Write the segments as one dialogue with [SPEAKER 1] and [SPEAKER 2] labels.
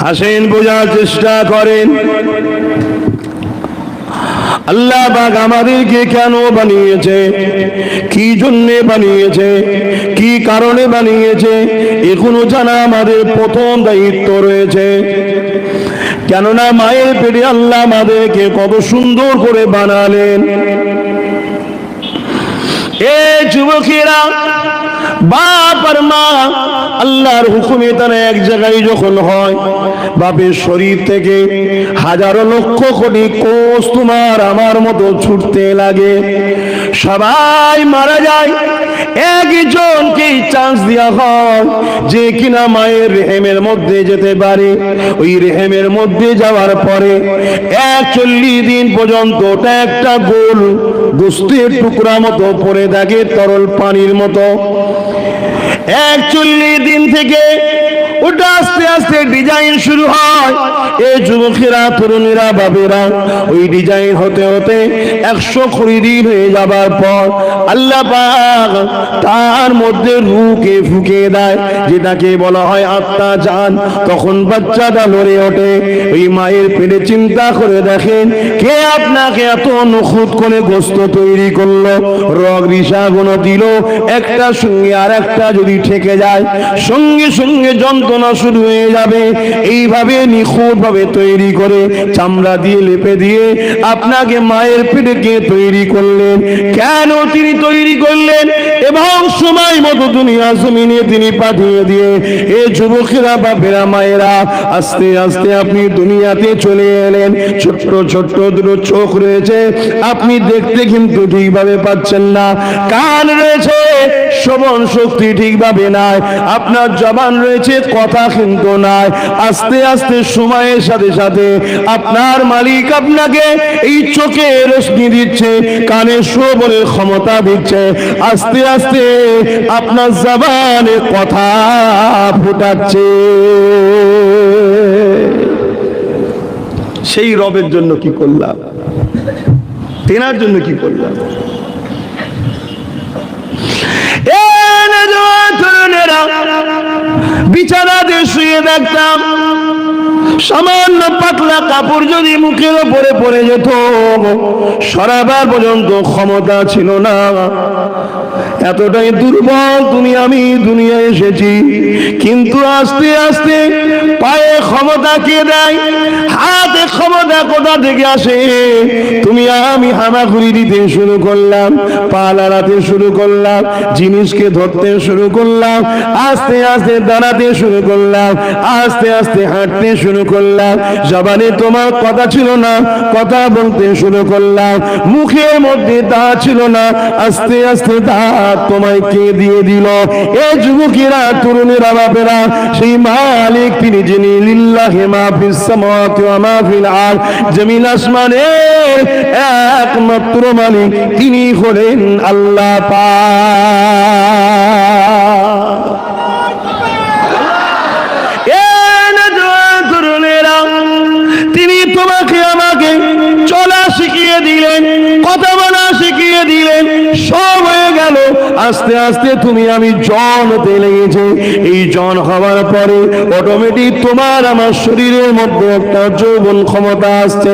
[SPEAKER 1] আসেন বোঝার চেষ্টা করেন আল্লাহ পাক আমাদেরকে কেন বানিয়েছে, কি জন্যে বানিয়েছে, কি কারণে বানিয়েছে, এগুলো জানা আমাদের প্রথম দায়িত্ব রয়েছে। কেননা মায়ের পেটে আল্লাহ আমাদেরকে কত সুন্দর করে বানালেন। এ যুবকেরা, বাপ আর মা আল্লাহর হুকুমে তারা এক জায়গায় যখন হয়, বাপের শরীর থেকে হাজারো লক্ষ কোটি কোষ তোমার আমার মতো ছুটতে লাগে, সবাই মারা যায়। একজনকে চান্স দেওয়া হয় যে কিনা মায়ের রেহেমের মধ্যে যেতে পারে। ওই রেহেমের মধ্যে যাওয়ার পরে 41 দিন পর্যন্ত ওটা একটা গোল গোস্তের টুকরা মতো পড়ে থাকে, তরল পানির মতো। 41 দিন থেকে ওটা আস্তে আস্তে ডিজাইন শুরু হয়। এই যুবকেরা, তরুণীরা, বাবেরা, ওই ডিজাইন হতে হতে 120 দিন হয়ে যাবার পর আল্লাহ পাক তার মধ্যে রূহকে ফুঁকিয়ে দেয়, যেটাকে বলা হয় আত্মা, জান। তখন বাচ্চাটা নড়ে ওঠে। ওই মায়ের পেটে চিন্তা করে দেখেন, কে আপনাকে এত নখুঁত করে গোস্ত তৈরি করলো, রগ রিসাগুলো দিল, একটা সঙ্গে আর একটা যদি ঠেকে যায় সঙ্গে সঙ্গে যন্ত্রণা শুরু হয়ে যাবে। এইভাবে নিখুঁত ভাবে তৈরি করে চামড়া দিয়ে লেপে দিয়ে আপনাকে মায়ের পেটে কে তৈরি করলেন, কেন তিনি তৈরি করলেন এবং সময় মতো দুনিয়া জমিনে তিনি পাঠিয়ে দিয়ে এ যুবকেরা, বাপেরা, মায়েরা, আস্তে আস্তে আপনি দুনিয়াতে চলে এলেন। ছোট্ট ছোট্ট দুটো চোখ রয়েছে, আপনি দেখতে কিন্তু ঠিকভাবে পাচ্ছেন না। কান রয়েছে, শ্রবণ শক্তি ঠিকভাবে নাই। আপনার জবান রয়েছে, কথা কিন্তু নাই। আস্তে আস্তে সময়ের সাথে সাথে আপনার মালিক আপনাকে এই চোখে রশ্মি দিচ্ছে, কানে শ্রবণের ক্ষমতা দিচ্ছে। আস্তে আস্তে আপনার জবানে কথা ফুটাচ্ছে। সেই রবের জন্য কি করলাম, তেনার জন্য কি করলাম? বিছানাতে শুয়ে দেখতাম, সামান্য পাতলা কাপড় যদি মুখের উপরে পড়ে যেত, সরাবার পর্যন্ত ক্ষমতা ছিল না। এতটাই দুর্বল আমি দুনিয়ায় এসেছি। কিন্তু আস্তে আস্তে পায়ে ক্ষমতা কে দেয়, হাতে ক্ষমতা কোথা থেকে আসে? তুমি আমি হামাগুড়ি দিতে শুরু করলাম, পা নাড়াতে শুরু করলাম, জিনিসকে ধরতে শুরু করলাম, আস্তে আস্তে দাঁড়াতে শুরু করলাম, আস্তে আস্তে হাঁটতে শুরু করলাম। জবানে তোমার কথা ছিল না, কথা বলতে শুরু করলাম। মুখের মধ্যে তা ছিল না, আস্তে আস্তে তা তোমায় কে দিয়ে দিল? এ যুবকেরা, তরুণেরা, বাপেরা, সেই মালিক তিনি যিনি লিল্লাহি মা ফিস সামাওয়াতি ওয়া মা ফিল আরদ, জমিন আসমানের একমাত্র মালিক তিনি হলেন আল্লাহ পাক। তিনি তোমাকে আমাকে চলা শিখিয়ে দিলেন, কথা বলা শিখিয়ে দিলেন, সব হয়ে গেল। আস্তে আস্তে তুমি আমি জন হতে লেগেছে। এই জন হওয়ার পরে অটোমেটিক তোমার আমার শরীরের মধ্যে একটা যৌবন ক্ষমতা আসছে,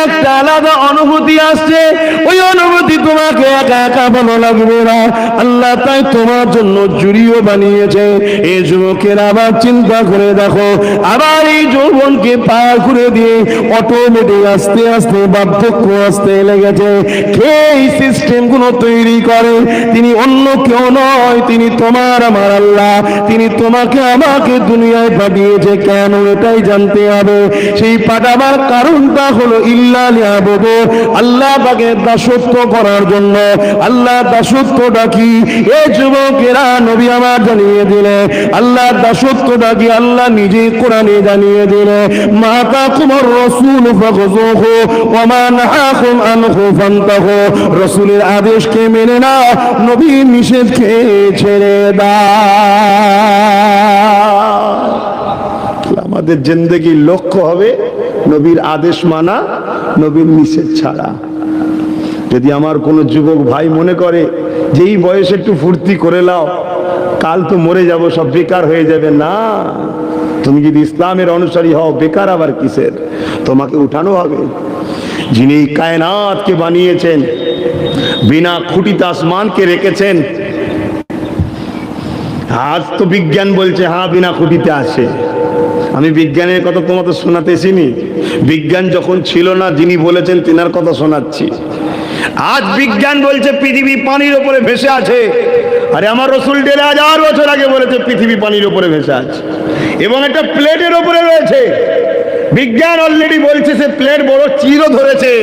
[SPEAKER 1] একটা আলাদা অনুভূতি আসছে। ওই অনুভূতি তোমাকে একা একা ভালো লাগবে না, আল্লাহ তাই তোমার জন্য জুড়িও বানিয়েছে। এই যুবকের আবার চিন্তা করে দেখো, আবার এই যৌবনকে পার করে দিয়ে অটোমেটিক আস্তে আস্তে বার্ধক্য আসতে লেগেছে। কে এই সিস্টেম গুলো তৈরি করে? তিনি অন্য কেউ নয়, তিনি তোমার আমার আল্লাহ। তিনি তোমাকে আমাকে দুনিয়ায় পাঠিয়েছে কেন, এটাই জানতে হবে। সেই পাঠাবার কারণটা হলো ইল্লা লিয়াবুদু, আল্লাহ পাকের দাসত্ব করার জন্য। আল্লাহ দাসত্বটা কি? এ যুবকেরা, নবী আমার জানিয়ে দিলে আল্লাহ দাসত্বটা কি আল্লাহ নিজে কোরআনে জানিয়ে দিলে, মা তাকুমুর রাসূল ফাখুযুহু ওয়া মা নাহাকুম আনহু ফান্তাহু। রাসূলের আদেশকে মেনে নাও, নবীর নিষেধকে ছেড়ে দাও। আমাদের জিন্দেগির লক্ষ্য হবে নবীর আদেশ মানা, নবীর নিষেধ ছাড়া। যদি আমার কোনো যুবক ভাই মনে করে যে এই বয়সে একটু ফুর্তি করে নাও, কাল তো মরে যাব, সব বেকার হয়ে যাবে, না, তুমি যদি ইসলামের অনুসারী হও, বেকার আবার কিসের? তোমাকে উঠানো হবে। যিনি কায়নাতকে বানিয়েছেন, বিনা খুঁটিতে আসমানকে রেখেছেন। আজ তো বিজ্ঞান বলছে হ্যাঁ বিনা খুঁটিতে আসে। আমি বিজ্ঞানের কথা তোমাকে শোনাতে এসিনি। বিজ্ঞান যখন ছিল না, যিনি বলেছেন তিনার কথা শোনাচ্ছি। আজ বিজ্ঞান বলছে পৃথিবী পানির উপরে ভেসে আছে। আরে আমার রসুল 1500 বছর আগে বলেছে পৃথিবী পানির উপরে ভেসে আছে এবং একটা প্লেটের উপরে রয়েছে। বিজ্ঞান অলরেডি বলছে সে প্লেট বড় চিরও ধরেছে।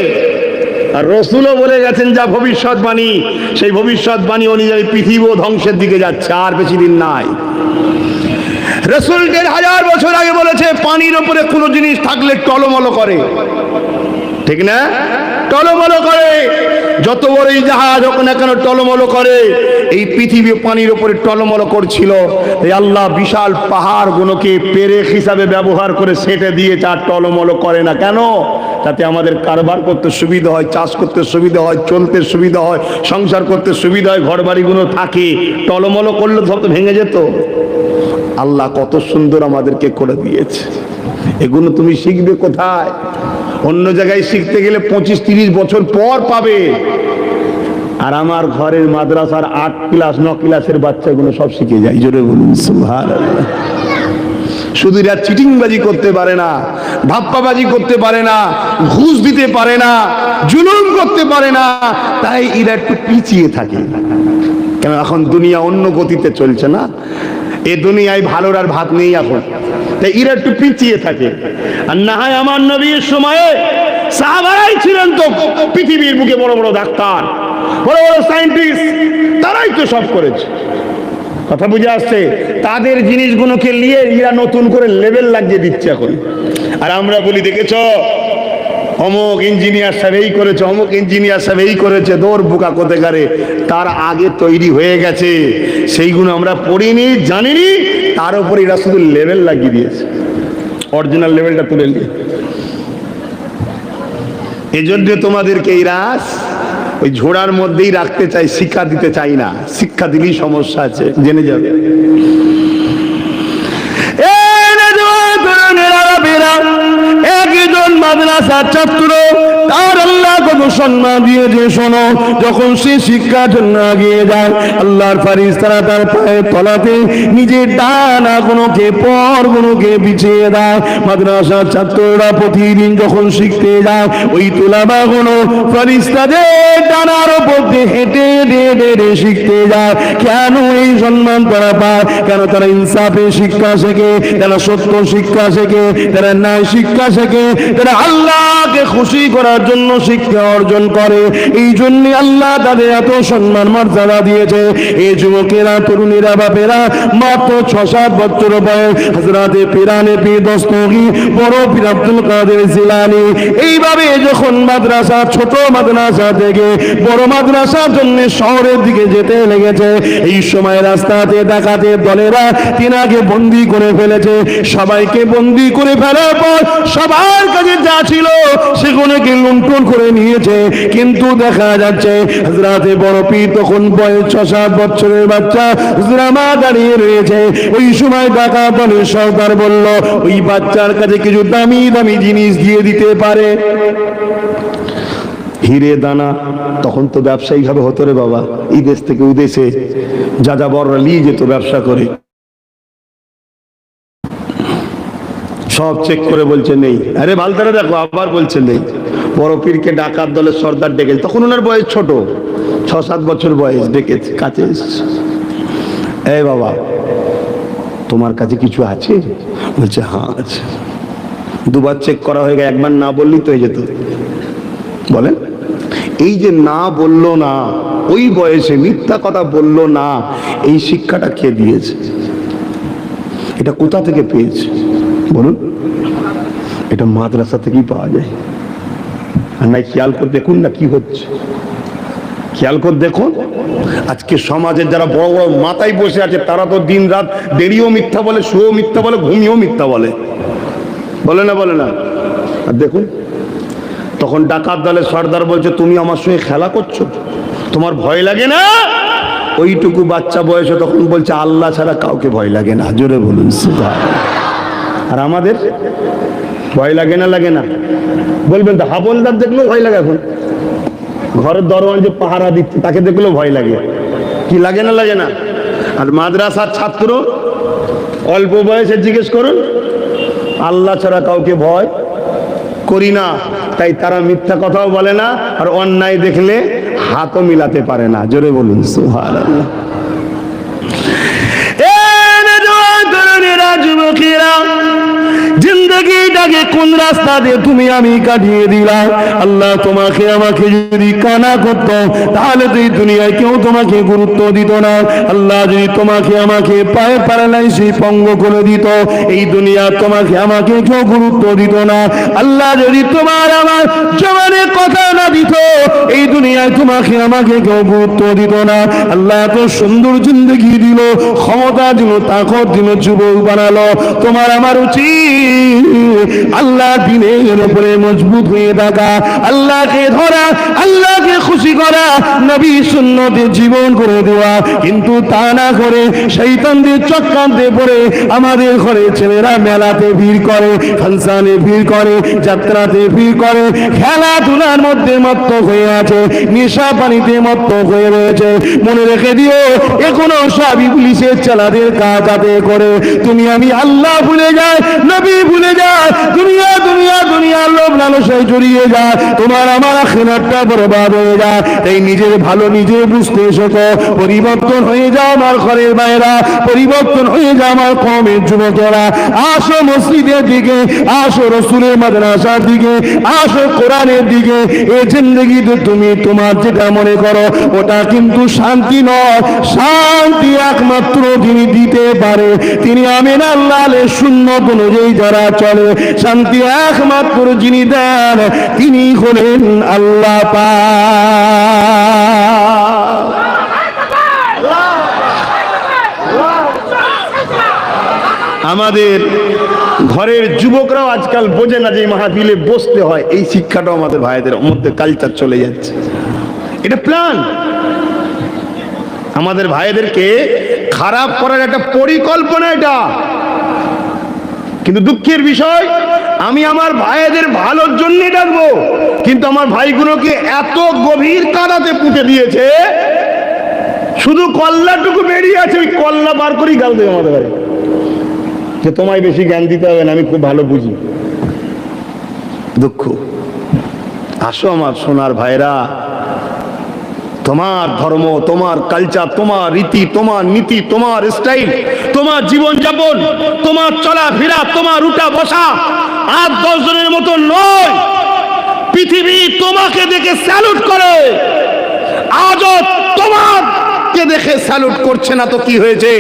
[SPEAKER 1] আর রসুলও বলে গেছেন যা ভবিষ্যৎবাণী, সেই ভবিষ্যৎবাণী অনুযায়ী পৃথিবীও ধ্বংসের দিকে যাচ্ছে, আর বেশি দিন নাই। রসুল 1500 বছর আগে বলেছে পানির উপরে কোনো জিনিস থাকলে টলমল করে, ঠিক না? টলমল করে। যত বড়ই জাহাজ হোক না কেন টলমল করে। এই পৃথিবী পানির উপরে টলমল করছিল। এই আল্লাহ বিশাল পাহাড়গুলোকে পেরেক হিসাবে ব্যবহার করে সেটে দিয়েছে, আর টলমল করে না। কেন? তাতে আমাদের কারবার করতে সুবিধা হয়, চাষ করতে সুবিধা হয়, চলতে সুবিধা হয়, সংসার করতে সুবিধা হয়, ঘর বাড়িগুলো থাকে। টলমল করলে সব তো ভেঙে যেত। আল্লাহ কত সুন্দর আমাদেরকে করে দিয়েছে। এগুলো তুমি শিখবে কোথায়? অন্য জায়গায় শিখতে গেলে 25-30 বছর পর পাবে। আর আমার ঘরের মাদ্রাসার 8 ক্লাস 9 ক্লাসের বাচ্চাগুলো সব শিখে যায়। জোরে বলুন সুবহানাল্লাহ। শুধু এরা চিটিংবাজি করতে পারে না, ধাপ্পাবাজি করতে পারে না, ঘুষ দিতে পারে না, জুলুম করতে পারে না, তাই এরা একটু পিছিয়ে থাকে। কেন? এখন দুনিয়া অন্য গতিতে চলছে না। এ দুনিয়ায় ভালোর আর ভাত নেই এখন, তাই এরা একটু পিছিয়ে থাকে। আর না হয় আমার নবীর সময়ে সাহাবারাই ছিলেন তো পৃথিবীর বুকে বড় বড় ডাক্তার, বড় বড় সায়েন্টিস্ট, তারাই তো সব করেছে। কথা বুঝে আসছে? তাদের জিনিসগুলোকে নিয়ে এরা নতুন করে লেভেল লাগিয়ে দিচ্ছে এখন। আর আমরা বলি দেখেছ অমুক ইঞ্জিনিয়ার সাহেব এই করেছে, অমুক ইঞ্জিনিয়ার সাহেব এই করেছে। দৌড় বোকা কোথাকারে, তার আগে তৈরি হয়ে গেছে, সেইগুলো আমরা পড়িনি, জানিনি, তার উপরে এরা শুধু লেভেল লাগিয়ে দিয়েছে, অরিজিনাল লেভেলটা তুলে নিয়ে। এজন্য তোমাদেরকে এরা ওই ঝোড়ার মধ্যেই রাখতে চাই, শিক্ষা দিতে চাই না। শিক্ষা দিলেই সমস্যা আছে, জেনে যাবে। একজন মাদ্রাসার ছাত্র, তার আল্লাহ কত সম্মান দিয়েছে শোনো। যখন সে শিক্ষার জন্য এগিয়ে যায়, আল্লাহর ফারিস্তারা তার পায়ের তলাতে নিজের ডানাগুলোকে পরগুলোকে বিছিয়ে দেয়। মাদ্রাসার ছাত্ররা প্রতিদিন যখন শিখতে যায়, ওই তোলাবাগুলো ফারিস্তাদের ডানার উপর দিয়ে হেঁটে হেঁটে শিখতে যায়। কেন এই সম্মান তারা পায়? কেন? তারা ইনসাফে শিক্ষা শেখে, তারা সত্য শিক্ষা শেখে, তারা ন্যায় শিক্ষা শেখে, তারা আল্লাহকে খুশি করার জন্য শিক্ষা অর্জন করে। এই জন্য আল্লাহ তাদের এত সম্মান মর্যাদা দিয়েছে। এই যুবকেরা, তরুণীরা, বাপেরা মাত্র 6-7 বছর বয়স হযরতে পীরানে পীর দস্তগীর বড় পীর আব্দুল কাদের জিলানী এইভাবে যখন মাদ্রাসা, ছোট মাদ্রাসা থেকে বড় মাদ্রাসার জন্য শহরের দিকে যেতে লেগেছে, এই সময় রাস্তাতে ডাকাতের দলেরা তিনাকে বন্দী করে ফেলেছে। সবাইকে বন্দী করে ফেলার পর সবার কাছে যা ছিল সেগুলোকে লুণ্ঠন করে নিয়েছে। কিন্তু দেখা যাচ্ছে হযরতে বড় পীর তখন বয়স 6-7 বছরের বাচ্চা, হুজরামা দাঁড়িয়ে রয়েছে। ওই সময় ডাকাত দলের সর্দার বলল ওই বাচ্চার কাছে কিছু দামি দামি জিনিস দিয়ে দিতে পারে। হিরে দানা, তখন তো ব্যবসায়িক ভাবে হতো রে বাবা। এই দেশ থেকে ওই দেশে যা যা বড়রা নিয়ে যেত ব্যবসা করে, সব চেক করে বলছে নেই। আরে ভালতারা দেখো, আবার বলছে নেই। বড় পীরকে ডাকাত দলের সর্দার ডেকেছে, তখন ওনার বয়স ছোট, 6-7 বছর বয়স। ডেকেছে, কাছে এই বাবা তোমার কাছে কিছু আছে? বলছে হ্যাঁ আছে। দুবার চেক করা হয়ে গেছে, একবার না বললেই তো হয়ে যেত। বলেন, এই যে না বললো না, ওই বয়সে মিথ্যা কথা বললো না, এই শিক্ষাটা কে দিয়েছে? এটা কোথা থেকে পেয়েছে বলুন? এটা মাদ্রাসা থেকেই পাওয়া যায়। আর নাই খেয়াল করে দেখুন না কি হচ্ছে, খেয়াল করে দেখুন। আজকে সমাজের যারা বড় বড় মাথায় বসে আছে, তারা তো দিন রাত দেরিও মিথ্যা বলে, শুয়েও মিথ্যা বলে, ঘুমিয়েও মিথ্যা বলে, বলে না? বলে না? আর দেখুন, তখন ডাকাত দলের সর্দার বলছে তুমি আমার সঙ্গে খেলা করছো, তোমার ভয় লাগে না? ওইটুকু বাচ্চা বয়সে তখন বলছে আল্লাহ ছাড়া কাউকে ভয় লাগে না। জোরে বলুন সুবহানাল্লাহ। আর আমাদের ভয় লাগে না? লাগে না? বলবেন তো, হাবলদার দেখলেও ভয় লাগে। এখন ঘরের দরওয়ান যে পাহারা দিচ্ছে তাকে দেখলেও ভয় লাগে। কি লাগে না? লাগে না? আর মাদ্রাসার ছাত্র অল্প বয়সে জিজ্ঞেস করুন, আল্লাহ ছাড়া কাউকে ভয় করি না, তাই তারা মিথ্যা কথাও বলে না, আর অন্যায় দেখলে হাতও মিলাতে পারে না। জোরে বলুন সুবহানাল্লাহ। যুবকেরা, জিন্দগিটাকে কোন রাস্তা দিয়ে তুমি আমি কাটিয়ে দিলাম। আল্লাহ তোমাকে আমাকে যদি কানা করত, তাহলে তো এই দুনিয়ায় কেউ তোমাকে গুরুত্ব দিত না। আল্লাহ যদি তোমাকে আমাকে পায়ে প্যারালাইসিস পঙ্গ করে দিত, এই দুনিয়া তোমাকে আমাকে কেউ গুরুত্ব দিত না। আল্লাহ যদি তোমার আমার জবানে কথা না দিত, এই দুনিয়ায় তোমাকে আমাকে কেউ গুরুত্ব দিত না। আল্লাহ এত সুন্দর জিন্দগি দিল, ক্ষমতা দিল, তাকত দিল, যুবক বানালো। তোমার আমার উচিত আল্লাহ দিনের উপরে মজবুত হয়ে থাকা, আল্লাহকে ধরা, আল্লাহকে খুশি করা, নবী সুন্নতে জীবন করে দেওয়া। কিন্তু তা না করে শয়তানদের চক্রান্তে পড়ে আমাদের ঘরে ছেলেরা মেলাতে ভিড় করে, ফাংশনে ভিড় করে, যাত্রাতে ভিড় করে, খেলাধুলার মধ্যে মত্ত হয়ে আছে, নেশা পানিতে মত্ত হয়ে রয়েছে। মনে রেখে দিও, এখনো সব ইবলিসের চালাদের কাজ আতে করে তুমি আমি আল্লাহ ভুলে যায়, নবী ভুলে যায়, দুনিয়া দুনিয়া দুনিয়া লোভ লালসায় জড়িয়ে যায়, তোমার আমার আখিরাতটা বরবাদ হয়ে যায়। তাই নিজের ভালো নিজে বুঝতে শেখো। পরিবর্তন হয়ে যাও আমার ঘরের বাইরা, পরিবর্তন হয়ে যাও আমার কওমের যুবকেরা। আসো মসজিদের দিকে, আসো রাসূলের মাদ্রাসার দিকে, আসো কোরআনের দিকে। এই জিন্দেগিতে তুমি তোমার যেটা মনে করো ওটা কিন্তু শান্তি নয়। শান্তি একমাত্র যিনি দিতে পারে তিনি আমিন আল্লাহর সুন্নাত অনুযায়ী যারা চলে, শান্তি একমাত্র যিনি দেন তিনি হলেন আল্লাহ পাক। আমাদের ঘরের যুবকরাও আজকাল বোঝে না যে মাহফিলে বসতে হয়। এই শিক্ষাটাও আমাদের ভাইদের মধ্যে কালচার চলে যাচ্ছে। এটা প্ল্যান। আমাদের ভাইদেরকে খারাপ করার একটা পরিকল্পনা এটা। কিন্তু দুঃখের বিষয়, আমি আমার ভাইদের ভালোর জন্য ডাকবো, কিন্তু আমার ভাইগুলোকে এত গভীর কাদাতে পুঁতে দিয়েছে, শুধু কল্লাটুকু বেরিয়ে আছে, ওই কল্লা বার করেই গাল দেবে আমাদের ভাই যে তোমায় বেশি জ্ঞান দিতে হবে না, আমি খুব ভালো বুঝি। দুঃখ। আসো আমার সোনার ভাইরা, তোমার ধর্ম, তোমার কালচার, তোমার রীতি, তোমার নীতি, তোমার স্টাইল, তোমার জীবন যাপন, তোমার চলাফেরা, তোমার উঠা বসা 8-10 জনের মতো নয়। পৃথিবী তোমাকে দেখে স্যালুট করে। আজও তোমাকে দেখে স্যালুট করছে না তো কি হয়েছে?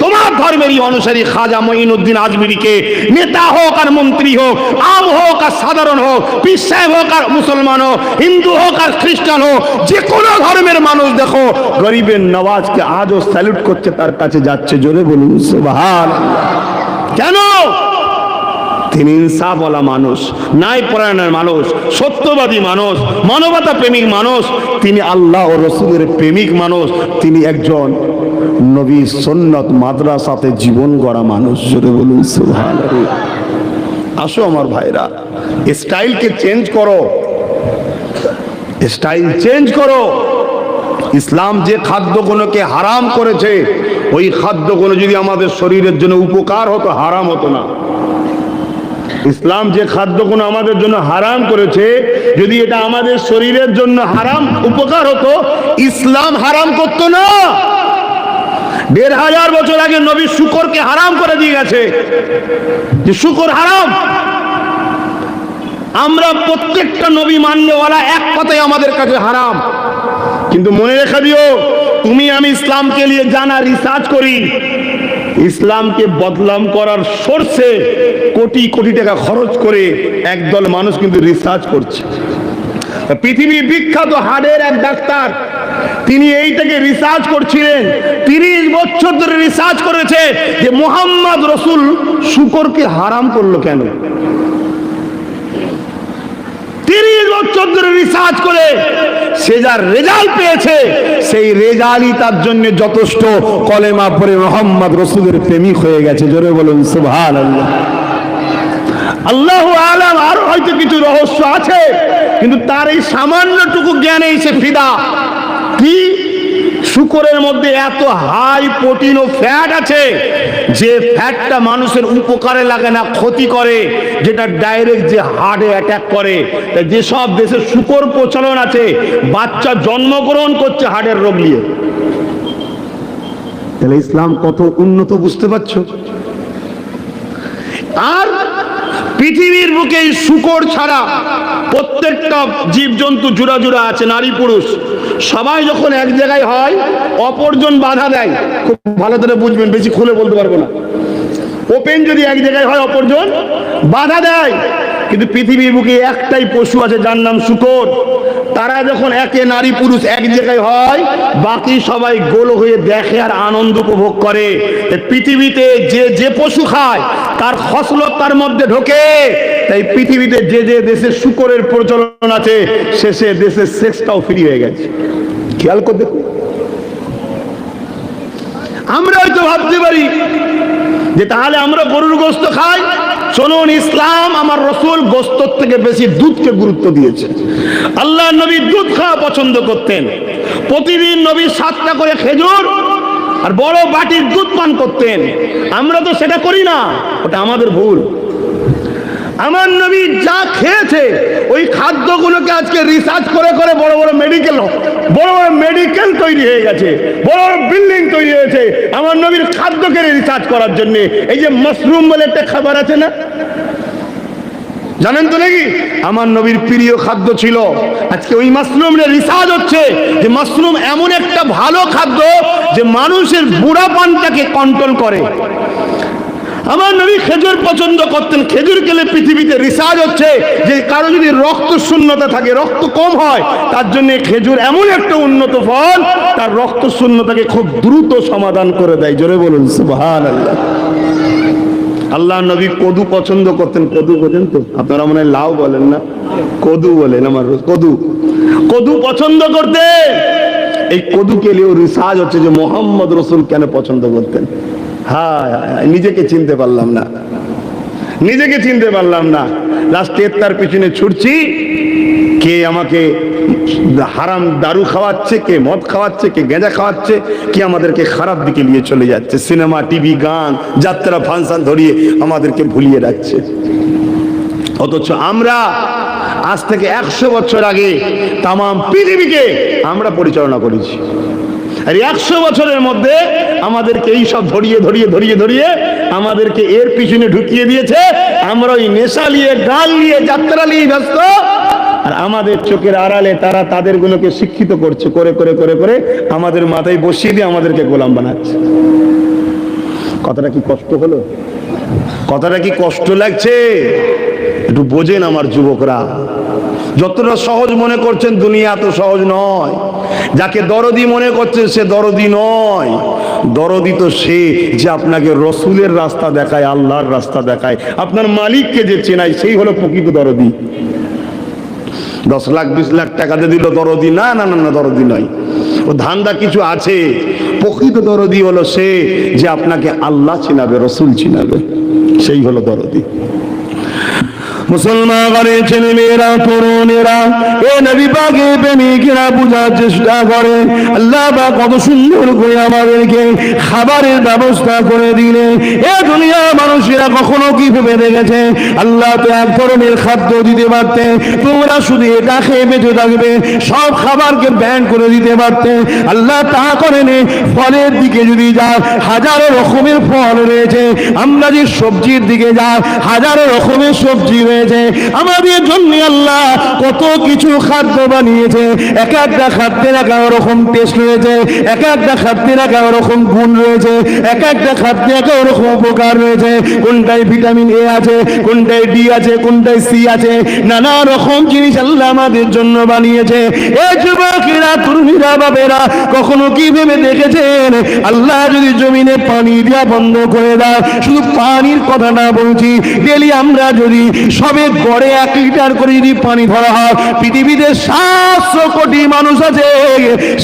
[SPEAKER 1] তোমার ধর্মেরই অনুসারী খাজা মঈনুদ্দিন আজমিরিকে নেতা হোক আর মন্ত্রী হোক, আম হোক আর সাধারণ হোক, পীর সাহেব হোক আর মুসলমান হোক, হিন্দু হোক আর খ্রিস্টান হোক, যে কোনো ধর্মের মানুষ দেখো গরিবের নওয়াজকে আজও স্যালুট করছে, তার কাছে যাচ্ছে। জোরে বলুন সুবহানাল্লাহ। কেন? তিনি ইনসাফওয়ালা মানুষ, ন্যায় পরায়ণের মানুষ, সত্যবাদী মানুষ, মানবতা প্রেমিক মানুষ, তিনি আল্লাহ ও রাসূলের প্রেমিক মানুষ, তিনি একজন নবী সুন্নাত মাদ্রাসাতে জীবন গড়া মানুষ। জোরে বলুন সুবহানাল্লাহ। আসো আমার ভাইরা, স্টাইলকে চেঞ্জ করো, স্টাইল চেঞ্জ করো। ইসলাম যে খাদ্যগুলোকে হারাম করেছে, ওই খাদ্যগুলো যদি আমাদের শরীরের জন্য উপকার হতো, হারাম হতো না। ইসলাম যে খাদ্যগুলো আমাদের জন্য হারাম করেছে, যদি এটা আমাদের শরীরের জন্য হারাম উপকার হতো, ইসলাম হারাম করতো না। 1500 বছর আগে নবী শুকরকে হারাম করে দিয়ে গেছে, যে শুকর হারাম। আমরা প্রত্যেকটা নবী মান্যওয়ালা এক কথাই আমাদের কাছে হারাম। কিন্তু মনে রেখে দিও, তুমি আমি ইসলামকে নিয়ে জানা রিসার্চ করি, ইসলামকে বদনাম করার সোর্সে কোটি কোটি টাকা খরচ করে একদল মানুষ কিন্তু রিসার্চ করছে। পৃথিবীর বিখ্যাত হার্টের এক ডাক্তার, তিনি এইটাকে রিসার্চ করছিলেন। 30 বছর ধরে রিসার্চ করেছে যে মুহাম্মদ রাসূল শুকরকে হারাম করলো কেন। 30 বছর ধরে রিসার্চ করে সে যা রেজাল্ট পেয়েছে, সেই রেজাল্টই তার জন্য যথেষ্ট। কলেমা পড়ে মুহাম্মদ রাসূলের প্রেমিক হয়ে গেছে। জোরে বলুন সুবহানাল্লাহ। আল্লাহু আলাম, আর হয়তো কিছু রহস্য আছে, কিন্তু তার এই সামান্যটুকু জ্ঞানে সে ফিদা। কি? শুকরের মধ্যে এত হাই প্রোটিন ও ফ্যাট আছে যে ফ্যাটটা মানুষের উপকারে লাগে না, ক্ষতি করে, যেটা ডাইরেক্ট যে হার্টে অ্যাটাক করে। যেসব দেশে শুকর প্রচলন আছে, বাচ্চা জন্মগ্রহণ করছে হার্টের রোগ নিয়ে। তাহলে ইসলাম কত উন্নত, বুঝতে পারছো? আর পৃথিবীর বুকে শুকর ছাড়া প্রত্যেকটা জীবজন্তু জোড়া জোড়া আছে, নারী পুরুষ সবাই যখন এক জায়গায় হয়, অপরজন বাধা দেয়। খুব ভালো করে বুঝবেন, বেশি খুলে বলতে পারবো না। ওপেন যদি এক জায়গায় হয়, অপরজন বাধা দেয়। কিন্তু পৃথিবীর বুকে একটাই পশু আছে যার নাম শুকর। তারা যখন একে নারী পুরুষ এক জায়গায় হয়, বাকি সবাই গোল হয়ে দেখে আর আনন্দ উপভোগ করে। পৃথিবীতে যে যে পশু খায় তার খসলত তার মধ্যে ঢোকে। তাই পৃথিবীতে যে যে দেশে শুকরের প্রচলন আছে, শেষে দেশের সেক্সটাও ফ্রি হয়ে গেছে। খেয়াল করে দেখুন। আমরা হয়তো ভাবতে পারি যে তাহলে আমরা গরুর গোশত খাই। শুনুন, ইসলাম আমার রসুল গোশতের থেকে বেশি দুধকে গুরুত্ব দিয়েছে। আল্লাহ নবী দুধ খাওয়া পছন্দ করতেন। প্রতিদিন নবী 7টা করে খেজুর আর বড় বাটির দুধ পান করতেন। আমরা তো সেটা করি না, ওটা আমাদের ভুল। আমার নবী যা খেয়েছে ওই খাদ্যগুলোকে আজকে রিসার্চ করে করে বড় বড় মেডিকেল তৈরি হয়ে গেছে, বড় বড় বিল্ডিং তৈরি হয়েছে আমার নবীর খাদ্যকে রিসার্চ করার জন্য। এই যে মাশরুম বলে একটা খাবার আছে না, জানেন তো নাকি? আমার নবীর প্রিয় খাদ্য ছিল। আজকে ওই মাশরুম নিয়ে রিসার্চ হচ্ছে যে মাশরুম এমন একটা ভালো খাদ্য যে মানুষের বুড়াপানটাকে কন্ট্রোল করে। আমার নবী খেজুর পছন্দ করতেন। খেজুর খেলে পৃথিবীতে রিসার্চ হচ্ছে যে কারো যদি রক্ত শূন্যতা থাকে, রক্ত কম হয়, তার জন্য খেজুর এমন একটা উন্নত ফল, তার রক্ত শূন্যতাকে খুব দ্রুত সমাধান করে দেয়। জোরে বলুন সুবহানাল্লাহ। আল্লাহ নবী কদু পছন্দ করতেন। কদু বোঝেন তো আপনারা? মনে হয় লাউ বলেন না, কদু বলেন। আমার কদু পছন্দ করতে। এই কদুকে নিয়েও রিসার্চ হচ্ছে যে মোহাম্মদ রসুল কেন পছন্দ করতেন। হ্যাঁ, নিজেকে চিনতে পারলাম না। লাস্টে তার পিছনে ছুটছি, কে আমাকে হারাম দারু খাওয়াচ্ছে, কে মদ খাওয়াচ্ছে, কে গেঁজা খাওয়াচ্ছে, কে আমাদেরকে খারাপ দিকে নিয়ে চলে যাচ্ছে। সিনেমা, টিভি, গান, যাত্রা, ফাংশন ধরিয়ে আমাদেরকে ভুলিয়ে রাখছে। অথচ আমরা আজ থেকে 100 বছর আগে তাম পৃথিবীকে আমরা পরিচালনা করেছি। আর 100 বছরের মধ্যে আমাদেরকে এই সব ধরিয়ে আমাদেরকে এর পিছনে ঢুকিয়ে দিয়েছে। আমরা ওই নেশা নিয়ে, গান নিয়ে, যাত্রা নিয়ে ব্যস্ত। আর আমাদের চোখের আড়ালে তারা তাদের গুলোকে শিক্ষিত করছে, করে আমাদের মাথায় বসিয়ে দিয়ে আমাদেরকে গোলাম বানাচ্ছে। কথাটা কি কষ্ট হলো? কথাটা কি কষ্ট লাগছে? একটু বোঝেন আমার যুবকরা। যতটা সহজ মনে করছেন, দুনিয়া এত সহজ নয়। যাকে দরদি মনে করছেন সে দরদি নয়। দরদি তো সে যে আপনাকে রসুলের রাস্তা দেখায়, আল্লাহর রাস্তা দেখায়, আপনার মালিককে যে চেনায়, সেই হলো প্রকৃত দরদি। 10 লাখ 20 লাখ টাকা দিয়ে দিল দরদি না, দরদি নয়। ও ধান্দা কিছু আছে। প্রকৃত দরদি হলো সে যে আপনাকে আল্লাহ চিনাবে, রসুল চিনাবে, সেই হলো দরদি। মুসলমান ঘরে ছেলে মেয়েরা, তরুণেরা, এ নবী পাকের প্রেমিকেরা বুঝার চেষ্টা করে। আল্লাহ পাক কত সুন্দর করে আমাদেরকে খাবারের ব্যবস্থা করে দিলেন। এ দুনিয়ার মানুষেরা কখনো কি ভেবে দেখেছে আল্লাহ তো এক ধরনের খাদ্য দিতে পারতেন, তোমরা শুধু এটা খেয়ে বেঁচে থাকবে, সব খাবারকে ব্যান করে দিতে পারতেন। আল্লাহ তা করেনি। ফলের দিকে যদি যাও, হাজারো রকমের ফল রয়েছে। আমরা যে সবজির দিকে যাও, হাজারো রকমের সবজি রয়েছে। আমাদের জন্য আল্লাহ কত কিছু খাদ্য বানিয়েছে। এক একটা খাদ্যের এক রকম টেস্ট রয়েছে, এক একটা খাদ্যের এক রকম গুণ রয়েছে, এক একটা খাদ্যে এক রকম উপকার রয়েছে। কোনটায় ভিটামিন এ আছে, কোনটায় ডি আছে, কোনটায় সি আছে, নানা রকম জিনিস আল্লাহ আমাদের জন্য বানিয়েছে। এই যুবকেরা, তরুণীরা, বাবেরা, কখনো কি ভেবে দেখেছেন আল্লাহ যদি জমিনে পানি দেওয়া বন্ধ করে দাও, শুধু পানির কথা না বলছি, ডেলি আমরা যদি ভাবে গড়ে 1 লিটার করে যদি পানি ধরা হয়, পৃথিবীতে 700 কোটি মানুষ আছে,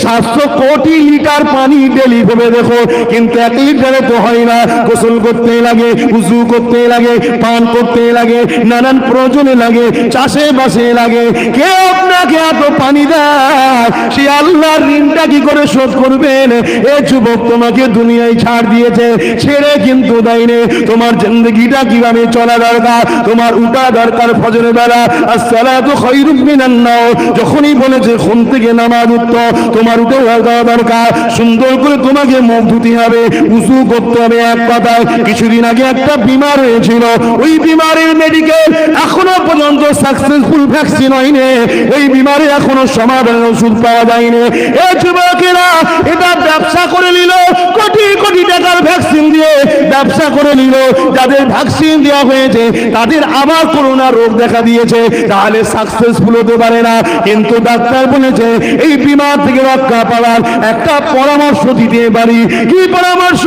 [SPEAKER 1] 700 কোটি লিটার পানি ডেলি ভেবে দেখো, কিন্তু 1 লিটারে তো হয় না। গোসল করতে লাগে, উযু করতে লাগে, পান করতে লাগে, নানান প্রয়োজনে লাগে, চাষে বাসে লাগে। কে আপনাকে এত পানি দেয়? সে আল্লাহর ঋণটা কি করে শোধ করবেন? এ যুবক, তোমাকে দুনিয়ায় ছাড় দিয়েছে, ছেড়ে কিন্তু দেয়নি। তোমার জিন্দেগিটা কিভাবে চলা দরকার, তোমার উঠা দরকার ফজরের বেলা, আসসালাতু খায়রুম মিনান নাওম। যখনই বলেছে ঘুম থেকে নামাজ উঠতে, তোমার উঠে যাওয়া দরকার। সুন্দর করে তোমাকে মুখ ধুতে হবে, উযু করতে হবে। এক কথায়, কিছুদিন আগে একটা বিমার হয়েছিল, ওই বিমারের মেডিকেল এখনো পর্যন্ত সাকসেসফুল ভ্যাকসিন হয়নি, ওই বিমারে এখনো সমাধানের ওষুধ পাওয়া যায়নি। এই যুবকেরা এটা ব্যবসা করে নিল, কোটি কোটি টাকার ভ্যাকসিন দিয়ে ব্যবসা করে নিল। যাদের ভ্যাকসিন দেওয়া হয়েছে তাদের আবার করোনা রোগ দেখা দিয়েছে, তাহলে সাকসেসফুল হতে পারে না। কিন্তু ডাক্তার বলেছে এই বিমার থেকে রক্ষা পাওয়ার একটা পরামর্শ দিতে পারি। কি পরামর্শ?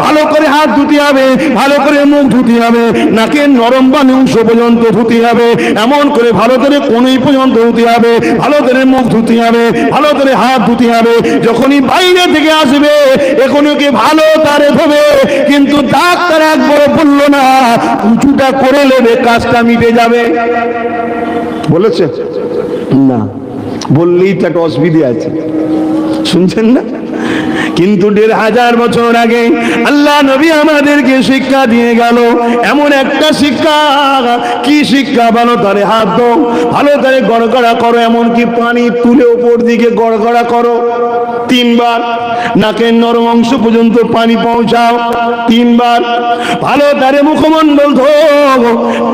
[SPEAKER 1] ভালো করে হাত ধুতে হবে, ভালো করে মুখ ধুতে হবে, নাকের নরম বানি অংশ পর্যন্ত ধুতে হবে, এমন করে ভালো করে কোনই পর্যন্ত ধুতে হবে, ভালো করে মুখ ধুতে হবে, ভালো করে হাত ধুতে হবে। যখনই বাইরে থেকে আসবে এখনকে ভালো তারে ধোবে, কিন্তু ডাক্তার একবার বললো না উঁচুটা করে নেবে, কাজটা মিটে যাবে বলেছে না, বললেই তো একটা অসুবিধা আছে, শুনছেন না? কিন্তু 1500 বছর আগে আল্লাহ নবী আমাদেরকে শিক্ষা দিয়ে গেল, এমন একটা শিক্ষা। কি শিক্ষা? ভালো তারে হাত দো, ভালো তারে গড়গড়া করো, এমনকি পানি তুলে উপর দিকে গড়গড়া করো 3 বার, নাকের নরম অংশ পর্যন্ত পানি পৌঁছাও 3 বার, ভালো তারে মুখমণ্ডল ধো,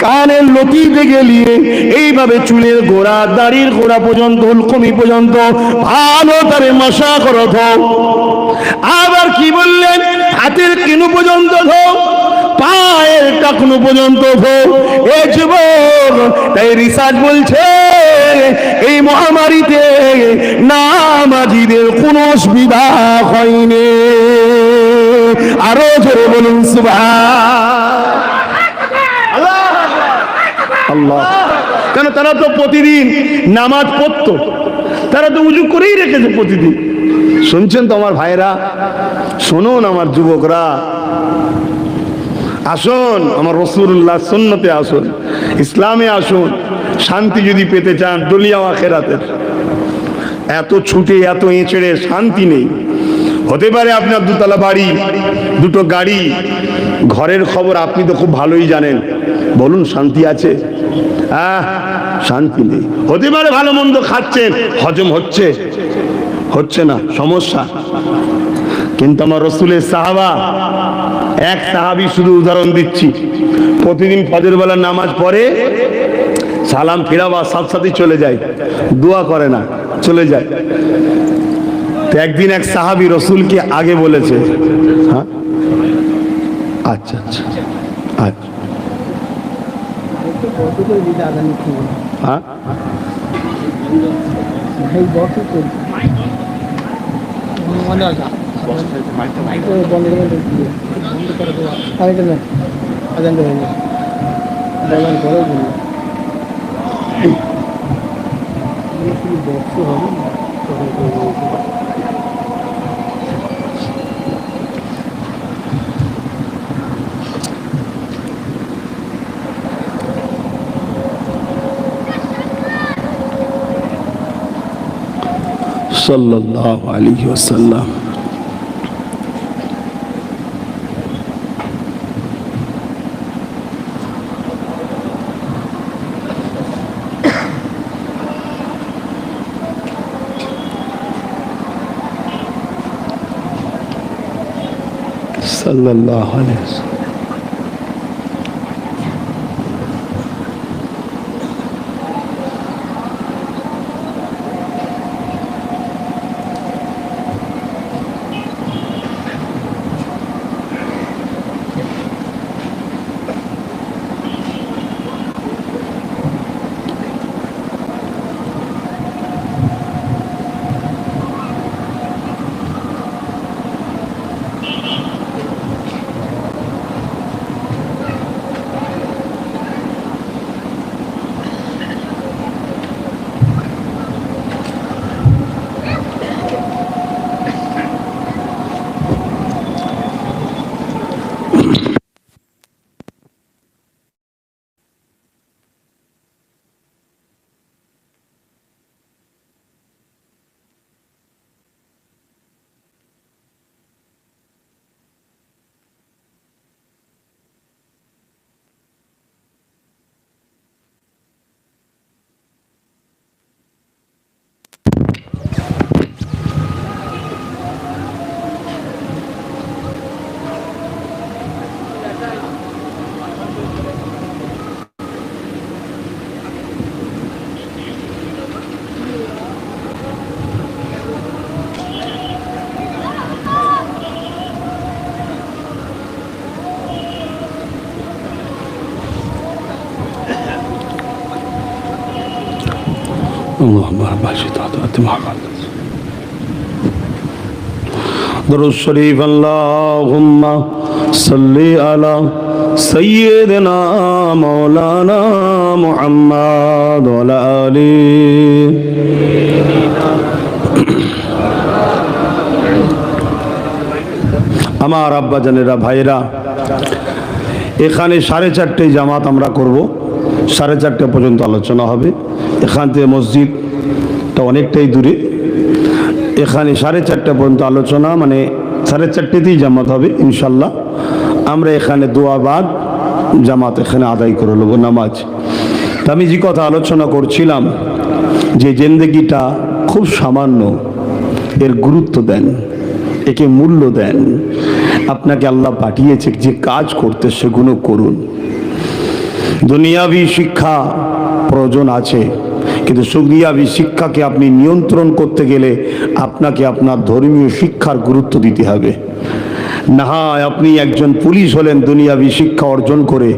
[SPEAKER 1] কানের লতি থেকে নিয়ে এইভাবে চুলের গোড়া, দাড়ির গোড়া পর্যন্ত, উলকমি পর্যন্ত ভালো তারে মশা করো ধো। আবার কি বললেন? হাতের কিনু পর্যন্ত ধো, পায়ের টাকনু পর্যন্ত ধো। এ যুবক, তাই রিসার্চ বলছে এই মহামারীতে নামাজীদের কোনো অসুবিধা হয়নি। আরো জোরে বলুন সুবহানাল্লাহ। আল্লাহ, কেন? তারা তো প্রতিদিন নামাজ পড়তো, তারা তো উজু করেই রেখেছে প্রতিদিন। শুনছেন তো আমার ভাইরা? শুনুন আমার যুবকরা, আসুন আমার রাসূলুল্লাহ সুন্নতে আসুন, ইসলামে আসুন। শান্তি যদি পেতে চান দুনিয়া ও আখিরাতের, এত ছুটে এত এঁচড়ে শান্তি নেই। হতে পারে আপনার 2 তলা বাড়ি, 2টো গাড়ি, ঘরের খবর আপনি তো খুব ভালোই জানেন, বলুন শান্তি আছে? শান্তি নেই। হতে পারে ভালো মন্দ খাচ্ছেন, হজম হচ্ছে না, সমস্যা। কিন্তু আমার রাসূলের সাহাবা, এক সাহাবী শুধু উদাহরণ দিচ্ছি, প্রতিদিন ফজর বেলা নামাজ পড়ে, সালাম ফিরাবার সাথে সাথে চলে যায়, দোয়া করে না, চলে যায়। তো একদিন এক সাহাবী রাসূলকে আগে বলেছে, হ্যাঁ আচ্ছা আচ্ছা আচ্ছা, হ্যাঁ সাল্লাল্লাহু আলাইহি ওয়াসাল্লাম। সাল্লাল্লাহু আলাইহি ওয়াসাল্লাম। দরুদ শরীফ আল্লাহুম্মা সাল্লি আলা সাইয়্যিদিনা মাওলানা মুহাম্মদ ওয়া আলা আলিহি। আমার আব্বাজানেরা, ভাইরা, এখানে 4:30 জামাত আমরা করব, 4:30 পর্যন্ত আলোচনা হবে। এখান থেকে মসজিদটা অনেকটাই দূরে, এখানে 4:30 পর্যন্ত আলোচনা, মানে 4:30তেই জামাত হবে ইনশাল্লাহ। আমরা এখানে দোয়া বাদ জামাত এখানে আদায় করে নেব, নামাজ। তা আমি যে কথা আলোচনা করছিলাম যে জিন্দেগিটা খুব সামান্য, এর গুরুত্ব দেন, একে মূল্য দেন। আপনাকে আল্লাহ পাঠিয়েছে যে কাজ করতে, সেগুলো করুন। দুনিয়াবি শিক্ষা প্রয়োজন আছে, কিন্তু দুনিয়াবি শিক্ষাকে আপনি নিয়ন্ত্রণ করতে গেলে আপনাকে আপনার ধর্মীয় শিক্ষার গুরুত্ব দিতে হবে। না হয় আপনি একজন পুলিশ হলেন দুনিয়াবি শিক্ষা অর্জন করে,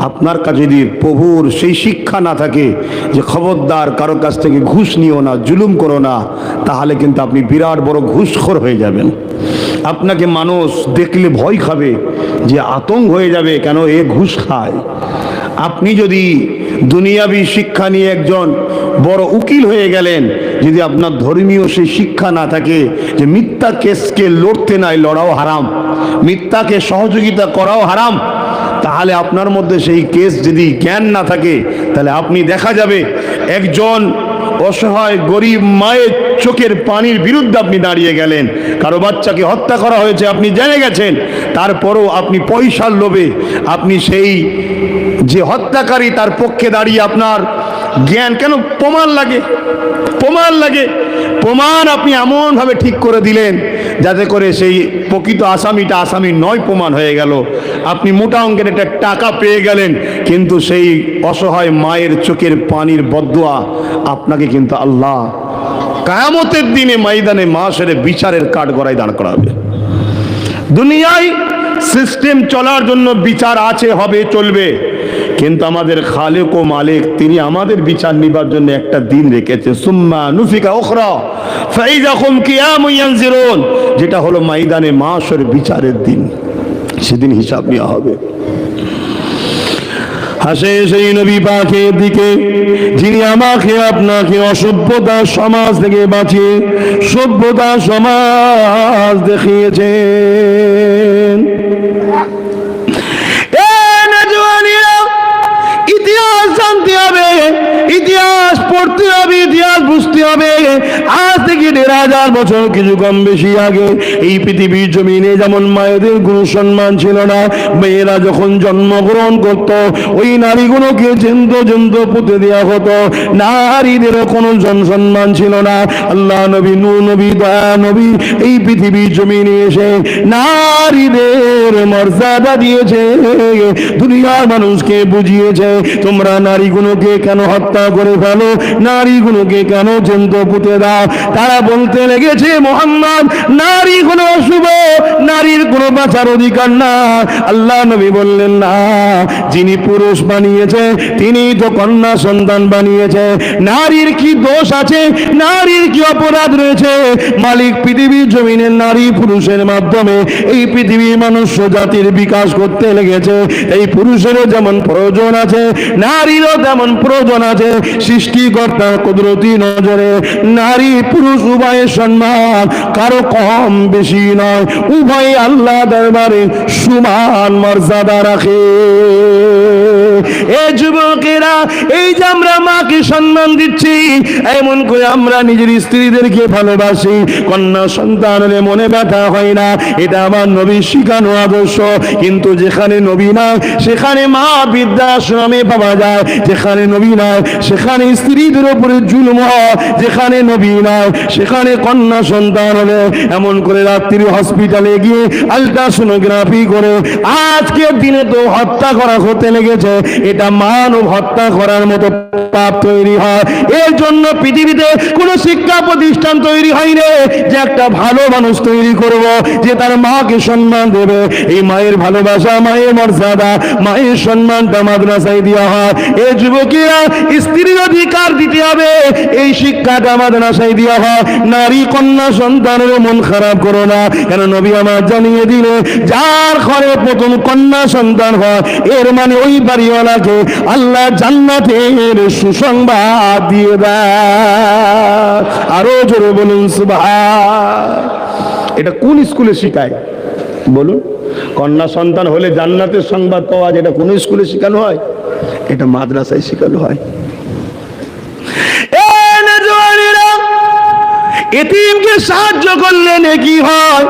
[SPEAKER 1] আপনার কাছে যদি প্রভুর সেই শিক্ষা না থাকে যে খবরদার কারো কাছ থেকে ঘুষ নিও না, জুলুম করো না, তাহলে কিন্তু আপনি বিরাট বড় ঘুষখোর হয়ে যাবেন। আপনাকে মানুষ দেখলে ভয় খাবে, যে আতঙ্ক হয়ে যাবে, কেন এ ঘুষ খায়। আপনি যদি দুনিয়াবি শিক্ষা নিয়ে একজন বড় উকিল হয়ে গেলেন, যদি আপনার ধর্মীয় সেই শিক্ষা না থাকে যে মিথ্যা কেসকে লড়তে নাই, লড়াও হারাম, মিথ্যাকে সহযোগিতা করাও হারাম, তাহলে আপনার মধ্যে সেই কেস যদি জ্ঞান না থাকে, তাহলে আপনি দেখা যাবে একজন অসহায় গরিব মায়ের চোখের পানির বিরুদ্ধে আপনি দাঁড়িয়ে গেলেন। কারো বাচ্চাকে হত্যা করা হয়েছে, আপনি জেনে গেছেন, তারপরও আপনি পয়সার লোভে আপনি সেই যে হত্যাকারী তার পক্ষে দাঁড়িয়ে আপনার জ্ঞান, কেন প্রমাণ লাগে, প্রমাণ লাগে, প্রমাণ আপনি এমনভাবে ঠিক করে দিলেন যাতে করে সেই প্রকৃত আসামিটা আসামি নয় প্রমাণ হয়ে গেল। আপনি মোটা অঙ্কের একটা টাকা পেয়ে গেলেন, কিন্তু সেই অসহায় মায়ের চোখের পানির বদদোয়া আপনাকে কিন্তু আল্লাহ কিয়ামতের দিনে ময়দানে মাশরে বিচারের কাঠগড়ায় দাঁড় করাবে। দুনিয়ায় সিস্টেম চলার জন্য বিচার আছে, হবে, চলবে, কিন্তু আমাদের খালেক ও মালিক তিনি আমাদের বিচার নিবার জন্য একটা দিন রেখেছে, সুম্মা নুফিকা উখরা ফাইযা হুম কিয়ামুন ইয়ানজিরুন, যেটা হলো ময়দানে মাশর বিচারের দিন। সেদিন হিসাব নেওয়া হবে। হাসে সেই নবী পাকের দিকে যিনি আমাকে আপনাকে অসভ্যতা সমাজ থেকে বাঁচিয়ে সভ্যতা সমাজ দেখিয়েছেন। ইতিহাস জানতে হবে, ইতিহাস পড়তে হবে, ইতিহাস বুঝতে হবে। আজ থেকে 1500 বছর কিছু কম বেশি আগে এই পৃথিবীর জমিনে যেমন মায়েদের কোনো সম্মান ছিল না, মেয়েরা যখন জন্মগ্রহণ করত ওই নারীগুলোকে জেন্ত পুঁতে দেওয়া হতো, নারীদেরও কোনো সম্মান ছিল না। আল্লাহ নবী, নূহ নবী, দয়া নবী এই পৃথিবীর জমিনে এসে নারীদের মর্যাদা দিয়েছে, দুনিয়ার মানুষকে বুঝিয়েছে তোমরা নারীগুলোকে কেন হত্যা করে ফেলো, নারীগুলোকে কেন জেন্ত পুঁতে দাও। তারা বলতে লেগেছে মুহাম্মদ নারী কোনো অশুভ, নারীর কোনো বাঁচার অধিকার না। আল্লাহ নবী বললেন না, যিনি পুরুষ বানিয়েছে তিনি তো কন্যা সন্তান বানিয়েছে, নারীর কি দোষ আছে, নারীর কি অপরাধ রয়েছে? মালিক পৃথিবীর জমিনে নারী পুরুষের মাধ্যমে এই পৃথিবীর মনুষ্য জাতির বিকাশ করতে লেগেছে। এই পুরুষেরও যেমন প্রয়োজন আছে, নারীরও তেমন প্রয়োজন আছে। সৃষ্টিকর্তার কুদরতি নজরে নারী পুরুষ উভয়ের সম্মান কারো কম বেশি নয়, উভয় আল্লাহ দরবারে সমান মর্যাদা রাখে। এ যুবকেরা, এই যে আমরা মাকে সম্মান দিচ্ছি, এমন করে আমরা নিজের স্ত্রীদেরকে ভালোবাসি, কন্যা সন্তানের মনে ব্যথা হয় না, এটা আমার নবীর শিখানো আদর্শ। কিন্তু যেখানে নবী না সেখানে মা বৃদ্ধাশ্রমে পাওয়া যায়, যেখানে নবী না সেখানে স্ত্রীদের উপরে জুলুম হয়, যেখানে নবী না সেখানে কন্যা সন্তান হলে এমন করে রাত্রি হসপিটালে গিয়ে আলট্রাসোনোগ্রাফি করে আজকের দিনে তো হত্যা করা হতে লেগেছে। এটা মানব হত্যা করার মতো পাপ তৈরি হয়। এর জন্য পৃথিবীতে কোনো শিক্ষা প্রতিষ্ঠান তৈরি হয়নি যে একটা ভালো মানুষ তৈরি করব যে তার মাকে সম্মান দেবে। এই মায়ের ভালোবাসা, মায়ের মর্যাদা, মায়ের সম্মানটা মাদ্রাসায় দেওয়া হয়। এই যুবকেরা স্ত্রীর অধিকার দিতে হবে, এই শিক্ষাটা মাদ্রাসায় দেওয়া হয়। নারী কন্যা সন্তানের মন খারাপ করো না, কেন নবী আমার জানিয়ে দিলে যার ঘরে প্রথম কন্যা সন্তান হয় এর মানে ওই বাড়িওয়ালাকে আল্লাহ জান্নাতের সুসংবাদ দিয়ে দেয়। আরো জোরে বলুন সুবহান। এটা কোন স্কুলে শিখায় বলুন? কন্যা সন্তান হলে জান্নাতের সংবাদ পাওয়া যায়, এটা কোন স্কুলে শেখানো হয়? এটা মাদ্রাসায় শেখানো হয়। এতিমকে সাহায্য করলে নেকি হয়।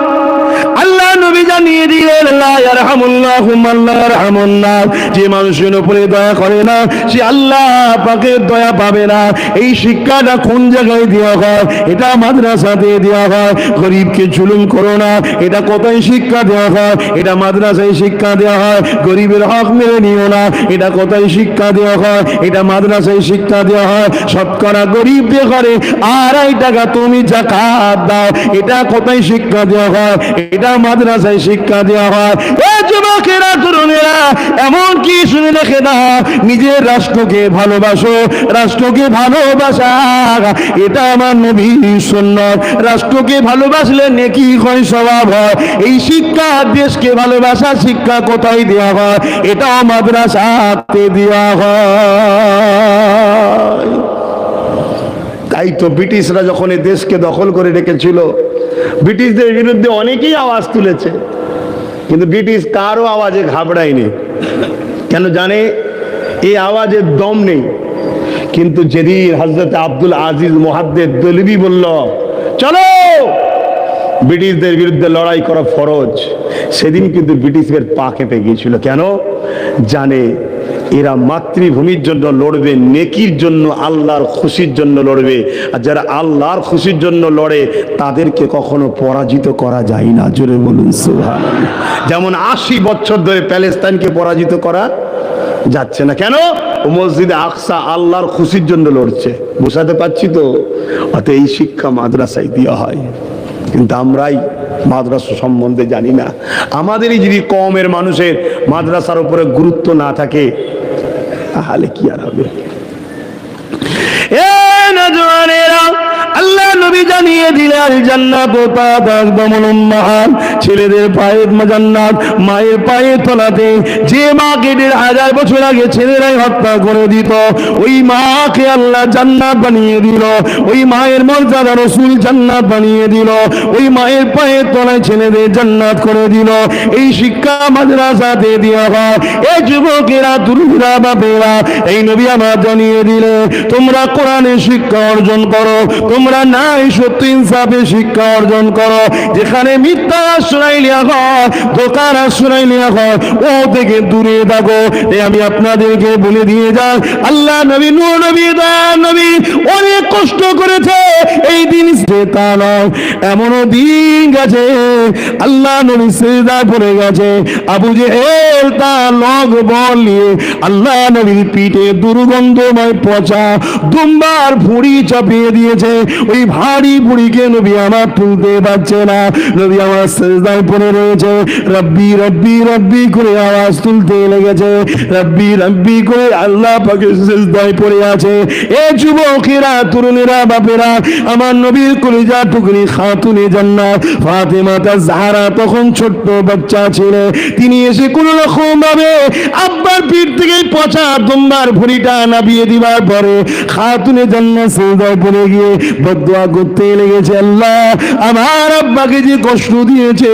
[SPEAKER 1] আল্লাহ নবী জানিয়ে দিলেন লা ইয়ারহামুল্লাহু মান লা ইয়ারহামুন নাস, যে মানুষের উপরে দয়া করে না সে আল্লাহ পাকের দয়া পাবে না। এই শিক্ষাটা কোন জায়গায় দেওয়া হয়? এটা মাদ্রাসাতে দেওয়া হয়। গরিবকে জুলুম করো না, এটা কোথায় শিক্ষা দেওয়া হয়? এটা মাদ্রাসায় শিক্ষা দেওয়া হয়। গরিবের হক মেরে নিও না, এটা কোথায় শিক্ষা দেওয়া হয়? এটা মাদ্রাসায় শিক্ষা দেওয়া হয়। শতকরা গরিব যে করে 2.5 টাকা তুমি যাকাত দাও, এটা কোথায় শিক্ষা দেওয়া হয়? এটা মাদ্রাসায় শিক্ষা দেওয়া হয়। এই যুবকেরা তরুণেরা এমন কি শুনে রেখে দাও, নিজের রাষ্ট্রকে ভালোবাসো। রাষ্ট্রকে ভালোবাসা এটা আমার নবীর সুন্নাত। রাষ্ট্রকে ভালোবাসলে নেকি হয়, সওয়াব হয়। এই শিক্ষা দেশকে ভালোবাসা শিক্ষা কোথায় দেওয়া হয়? এটাও মাদ্রাসাতে দেওয়া হয়। তাই তো ব্রিটিশরা যখন এই দেশকে দখল করে রেখেছিল, ব্রিটিশদের বিরুদ্ধে অনেকেই আওয়াজ তুলেছে, কিন্তু ব্রিটিশ কারো আওয়াজে ঘাবড়ায়নি। কেন জানে? এই আওয়াজের দম নেই। কিন্তু যেদিন হযরত আব্দুল আজিজ মুহাদ্দিদ দলবি বলল চলো ব্রিটিশদের বিরুদ্ধে লড়াই করা ফরজ, সেদিন কিন্তু ব্রিটিশদের পা কেঁপে গিয়েছিল। কেন জানে? এরা মাতৃভূমির জন্য লড়বে, নেকির জন্য, আল্লাহর খুশির জন্য লড়বে। আর যারা আল্লাহর খুশির জন্য লড়ে তাদেরকে কখনো পরাজিত করা যায় না। জোরে বলুন সুবহানাল্লাহ। যেমন 80 বছর ধরে প্যালেস্তাইনকে পরাজিত করা যাচ্ছে না। কেন? মসজিদে আকসা আল্লাহর খুশির জন্য লড়ছে। বোঝাতে পারছি তো? অত এই শিক্ষা মাদ্রাসায় দেওয়া হয়, কিন্তু আমরাই মাদ্রাসা সম্বন্ধে জানি না। আমাদেরই যদি কওমের মানুষের মাদ্রাসার উপরে গুরুত্ব না থাকে তাহলে কি আর হবে? আল্লাহ নবী জানিয়ে দিলেন জান্নাত ছেলেদের পায়ের জান্নাত, মায়ের পায়ের তলাতে। যে মাকে 1500 বছর আগে ছেলেরাই হত্যা করে দিত, ওই মাকে আল্লাহ জান্নাত বানিয়ে দিল। ওই মায়ের মর্যাদা রাসূল জান্নাত বানিয়ে দিল। ওই মায়ের পায়ের তলায় ছেলেদের জান্নাত করে দিল। এই শিক্ষা মাদ্রাসাতে দেওয়া হয়। এই যুবকেরা, তরুণরা, বাপেরা, এই নবী আমার জানিয়ে দিলে তোমরা কোরআনের শিক্ষা অর্জন করো, তোমরা নাই সত্য ইনসাফে শিক্ষা অর্জন করো। যেখানে মিথ্যা আশ্রয় নেওয়া হয়, ধোঁকার আশ্রয় নেওয়া হয়, ও থেকে দূরে থাকো। আমি আপনাদেরকে বলে দিয়ে যাই, আল্লাহ নবী, নূহ নবী, দয়ার নবী অনেক কষ্ট করেছে এই দিন তা নয়। এমনও দিন গেছে আল্লাহ নবী সিজদায় পড়ে গেছে, আবু জেহেল তার লগ বল নিয়ে আল্লাহ নবীর পিঠে দুর্গন্ধময় পচা দুম্বার ভুঁড়ি চাপিয়ে দিয়েছে। ওই ভারী ভুঁড়িকে নবী আমার তুলতে পারছে না। নবী আমার সিজদায় পড়ে রয়েছে, রব্বি রব্বি রব্বি করে আওয়াজ তুলতে লেগেছে। রব্বি রব্বি করে আল্লাহ পাকের সিজদায় পড়ে আছে। এ যুবকেরা, তরুণেরা, বাপেরা, আমার নবীর কলিজা টুকরি খাতুনে জান্নাত ফাতেমা জাহরা তখন ছোট্ট বাচ্চা ছিল। তিনি এসে কোন রকম ভাবে আব্বার পিঠ থেকে পচা দুম্বার ভুঁড়িটা নাবিয়ে দিবার পরে খাতুনে জান্নাত সিজদায় পড়ে গিয়ে বদদুয়া করতে লেগেছে, আল্লাহ আমার আব্বাকে যে কষ্ট দিয়েছে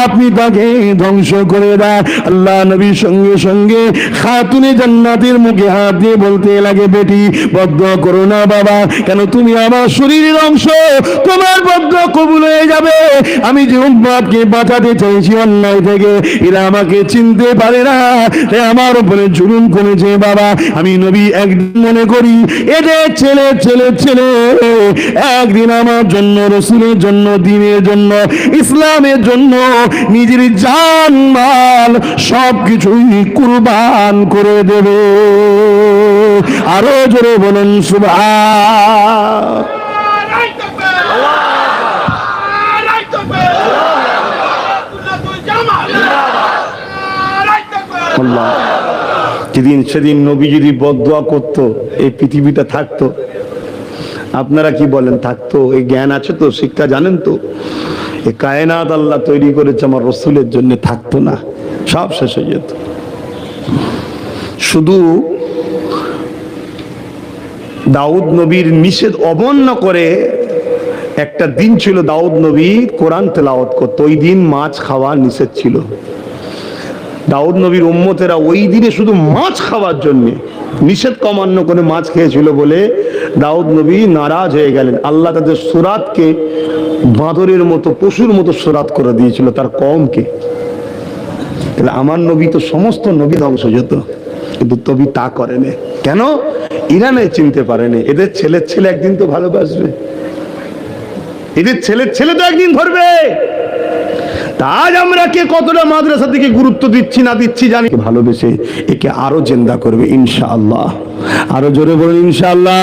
[SPEAKER 1] আপনি তাকে ধ্বংস করে দেন। আল্লাহ নবীর সঙ্গে সঙ্গে খাতুনে জান্নাতের মুখে হাত দিয়ে বলতে লাগে, বেটি বদদুয়া করো না বাবা, কেন তুমি আমার শরীরের অংশ, তোমার বদদুয়া কবুল হয়ে যাবে। আমি যে উম্মতকে বাঁচাতে চাইছি অন্যায় থেকে, এরা আমাকে চিনতে পারে না, তাই আমার উপরে জুলুম করেছে বাবা। আমি নবী একদিন মনে করি এদের ছেলে ছেলে ছেলে একদিন আমার জন্য, রসুলের জন্য, দ্বীনের জন্য, ইসলামের জন্য নিজের জান মাল সবকিছুই কুরবান করে দেবে। আরো জোরে বলুন সুবহান। সেদিন নবী যদি বদদুয়া করতো এই পৃথিবীটা থাকতো? আপনারা কি বলেন, থাকতো? এই জ্ঞান আছে তো, শিক্ষা জানেন তো? এই কায়নাত আল্লাহ তৈরি করেছে আমার রসুলের জন্য, থাকতো না, সব শেষ হয়ে যেত। শুধু দাউদ নবীর নিষেধ অমান্য করে একটা দিন ছিল, দাউদ নবী কোরআন তেলাওয়াত করত, ওই দিন মাছ খাওয়া নিষেধ ছিল। দাউদ নবীর উম্মতেরা ওই দিনে শুধু মাছ খাওয়ার জন্য নিষেধ অমান্য করে মাছ খেয়েছিল বলে দাউদ নবী নারাজ হয়ে গেলেন। আল্লাহ তাদের সুরাতকে বাঁদরের মতো, পশুর মতো সুরাত করে দিয়েছিল তার কওমকে। তাহলে আমার নবী তো সমস্ত নবী ধ্বংস যেত, কিন্তু তবু তা করেনি কেন? ইরানে চিনতে পারেনি এদের ছেলের ছেলে একদিন তো ভালোবাসবে, এদের ছেলের ছেলে তো একদিন ধরবে। আজ আমরা কে কতটা মাদ্রাসা থেকে গুরুত্ব দিচ্ছি না দিচ্ছি জানি, ভালোবেসে একে আরো জিন্দা করবে ইনশাআল্লাহ। আরো জোরে বলুন ইনশাআল্লাহ।